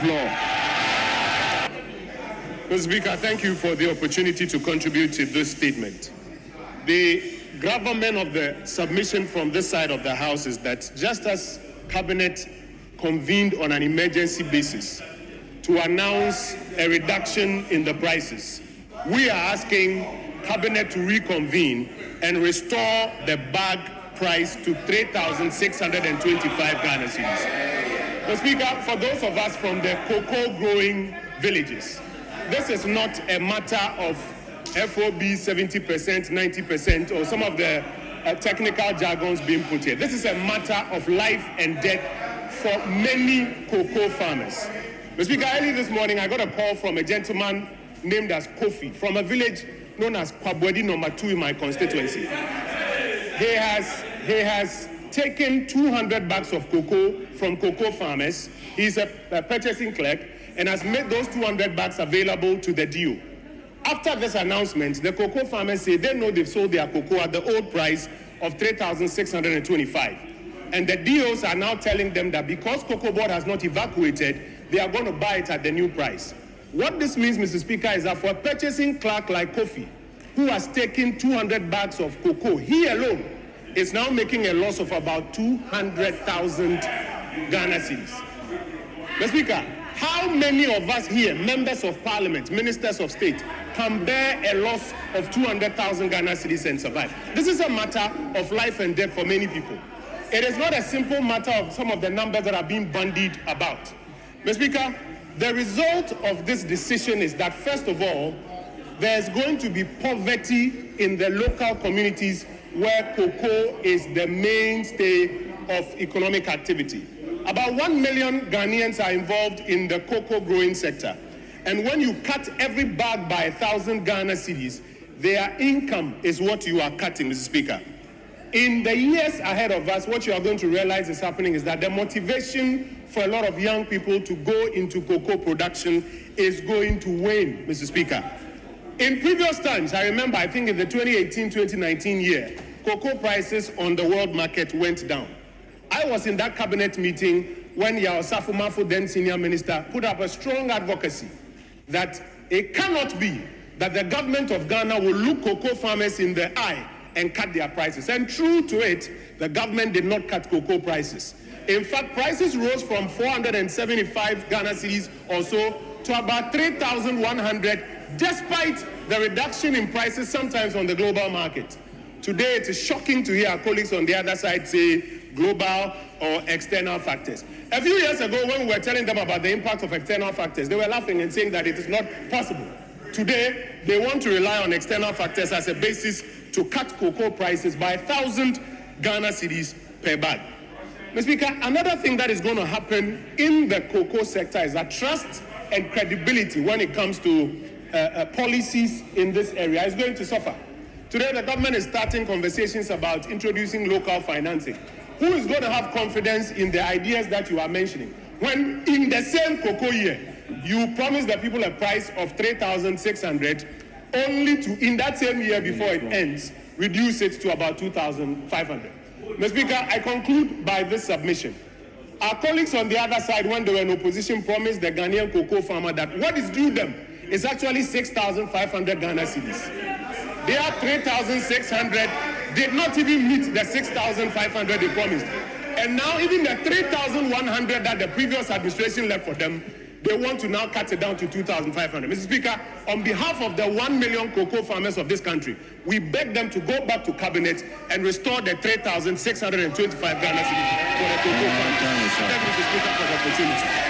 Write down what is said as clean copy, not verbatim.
floor. Mr. Speaker, thank you for the opportunity to contribute to this statement. The gravamen of the submission from this side of the House is that just as Cabinet convened on an emergency basis to announce a reduction in the prices, we are asking Cabinet to reconvene and restore the bag price to 3,625 Ghana cedis. Mr. Speaker, for those of us from the cocoa growing villages, this is not a matter of FOB 70%, 90%, or some of the technical jargons being put here. This is a matter of life and death for many cocoa farmers. Mr. Speaker, early this morning I got a call from a gentleman named as Kofi from a village known as Kwabwedi number 2 in my constituency. He has taken 200 bags of cocoa from cocoa farmers. He's a purchasing clerk and has made those 200 bags available to the DO. After this announcement, the cocoa farmers say they know they've sold their cocoa at the old price of 3,625. And the DOs are now telling them that because Cocoa Board has not evacuated, they are going to buy it at the new price. What this means, Mr. Speaker, is that for a purchasing clerk like Kofi, who has taken 200 bags of cocoa, he alone is now making a loss of about 200,000 Ghana cedis. Mr. Speaker, how many of us here, members of parliament, ministers of state, can bear a loss of 200,000 Ghana cedis and survive? This is a matter of life and death for many people. It is not a simple matter of some of the numbers that are being bandied about. Mr. Speaker, the result of this decision is that, first of all, there's going to be poverty in the local communities where cocoa is the mainstay of economic activity. About 1 million Ghanaians are involved in the cocoa growing sector. And when you cut every bag by 1,000 Ghana cedis, their income is what you are cutting, Mr. Speaker. In the years ahead of us, what you are going to realize is happening is that the motivation for a lot of young people to go into cocoa production is going to wane, Mr. Speaker. In previous times, I remember, I think in the 2018-2019 year, cocoa prices on the world market went down. I was in that cabinet meeting when Yao Safumafo, then senior minister, put up a strong advocacy that it cannot be that the government of Ghana will look cocoa farmers in the eye and cut their prices. And true to it, the government did not cut cocoa prices. In fact, prices rose from 475 Ghana cedis or so to about 3,100, despite the reduction in prices sometimes on the global market. Today, it is shocking to hear our colleagues on the other side say global or external factors. A few years ago, when we were telling them about the impact of external factors, they were laughing and saying that it is not possible. Today, they want to rely on external factors as a basis to cut cocoa prices by 1,000 Ghana cedis per bag. Mr. Speaker, another thing that is going to happen in the cocoa sector is that trust and credibility when it comes to policies in this area is going to suffer. Today, the government is starting conversations about introducing local financing. Who is going to have confidence in the ideas that you are mentioning when in the same cocoa year, you promise the people a price of 3,600 only to, in that same year before it ends, reduce it to about 2,500. Mr. Speaker, I conclude by this submission. Our colleagues on the other side, when they were in opposition, promised the Ghanaian cocoa farmer that what is due them is actually 6,500 Ghana cedis. Their 3,600 did not even meet the 6,500 they promised. And now even the 3,100 that the previous administration left for them, they want to now cut it down to 2,500. Mr. Speaker, on behalf of the 1 million cocoa farmers of this country, we beg them to go back to cabinet and restore the 3,625 Ghana cedis for the cocoa farmers. Thank you, Mr. Speaker, for the opportunity.